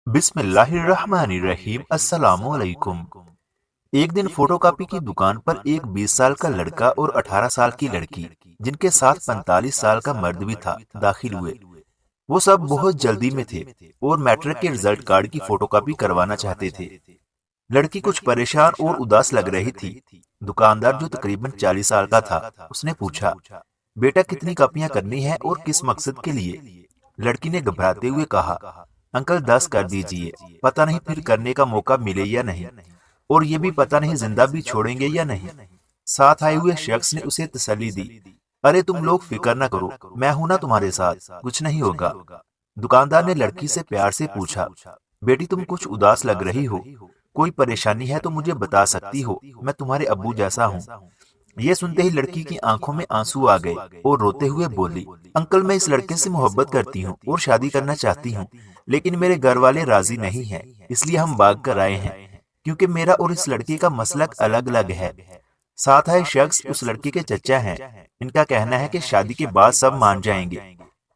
बिस्मिल्लाहिर्रहमानिर्रहीम। अस्सलामु अलैकुम। एक दिन फोटोकॉपी की दुकान पर एक 20 साल का लड़का और 18 साल की लड़की, जिनके साथ 45 साल का मर्द भी था, दाखिल हुए। वो सब बहुत जल्दी में थे और मैट्रिक के रिजल्ट कार्ड की फोटोकॉपी करवाना चाहते थे। लड़की कुछ परेशान और उदास लग रही थी। दुकानदार, जो तकरीबन 40 साल का था, उसने पूछा, बेटा कितनी कॉपियां करनी है और किस मकसद के लिए? लड़की ने घबराते हुए कहा, अंकल 10 कर दीजिए, पता नहीं फिर करने का मौका मिले या नहीं, और ये भी पता नहीं जिंदा भी छोड़ेंगे या नहीं। साथ आए हुए शख्स ने उसे तसल्ली दी, अरे तुम लोग फिक्र न करो, मैं हूं ना तुम्हारे साथ, कुछ नहीं होगा। दुकानदार ने लड़की से प्यार से पूछा, बेटी तुम कुछ उदास लग रही हो, कोई परेशानी है तो मुझे बता सकती हो, मैं तुम्हारे अब्बू जैसा हूँ। ये सुनते ही लड़की की आंखों में आंसू आ गए और रोते हुए बोली, अंकल मैं इस लड़के से मोहब्बत करती हूँ और शादी करना चाहती हूँ, लेकिन मेरे घर वाले राजी नहीं हैं, इसलिए हम भाग कर आए हैं, क्योंकि मेरा और इस लड़के का मसलक अलग अलग है। साथ आए शख्स उस लड़के के चचा हैं। इनका कहना है कि शादी के बाद सब मान जाएंगे।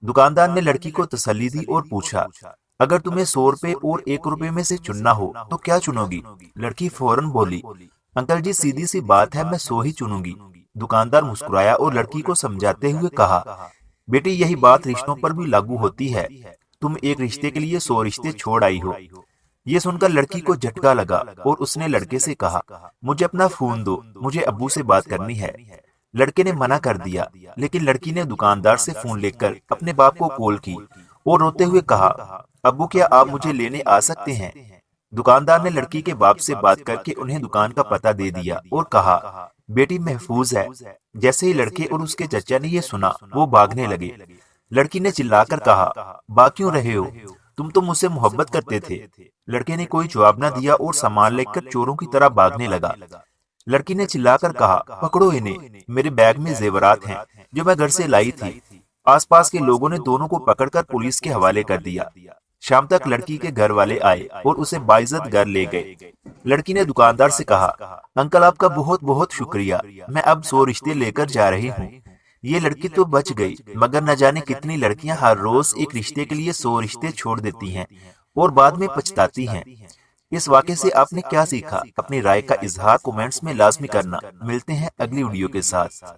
दुकानदार ने लड़की को तसल्ली दी और पूछा, अगर तुम्हें 100 रुपए और 1 रुपए में से चुनना हो तो क्या चुनोगी? लड़की फौरन बोली, अंकल जी सीधी सी बात है, मैं 100 ही चुनूंगी। दुकानदार मुस्कुराया और लड़की को समझाते हुए कहा, बेटी यही बात रिश्तों पर भी लागू होती है, तुम एक रिश्ते के लिए 100 रिश्ते छोड़ आई हो। ये सुनकर लड़की को झटका लगा और उसने लड़के से कहा, मुझे अपना फोन दो, मुझे अब्बू से बात करनी है। लड़के ने मना कर दिया, लेकिन लड़की ने दुकानदार से फोन लेकर अपने बाप को कॉल की और रोते हुए कहा, अब्बू क्या आप मुझे लेने आ सकते हैं? दुकानदार ने लड़की के बाप से बात करके उन्हें दुकान का पता दे दिया और कहा, बेटी महफूज है। जैसे ही लड़के और उसके चचा ने ये सुना, वो भागने लगे। लड़की ने चिल्लाकर कहा, भाग क्यों रहे हो, तुम तो मुझसे मोहब्बत करते थे। लड़के ने कोई जवाब न दिया और सामान लेकर चोरों की तरह भागने लगा। लड़की ने चिल्लाकर कहा, पकड़ो इन्हें, मेरे बैग में जेवरात हैं जो मैं घर से लाई थी। आसपास के लोगों ने दोनों को पकड़कर पुलिस के हवाले कर दिया। शाम तक लड़की के घर वाले आए और उसे बाइज्जत घर ले गए। लड़की ने दुकानदार से कहा, अंकल आपका बहुत बहुत शुक्रिया, मैं अब 100 रिश्ते लेकर जा रही हूँ। ये लड़की तो बच गई, मगर न जाने कितनी लड़कियां हर रोज एक रिश्ते के लिए 100 रिश्ते छोड़ देती हैं और बाद में पछताती हैं। इस वाक़े से आपने क्या सीखा? अपनी राय का इजहार कमेंट्स में लाजमी करना। मिलते हैं अगली वीडियो के साथ।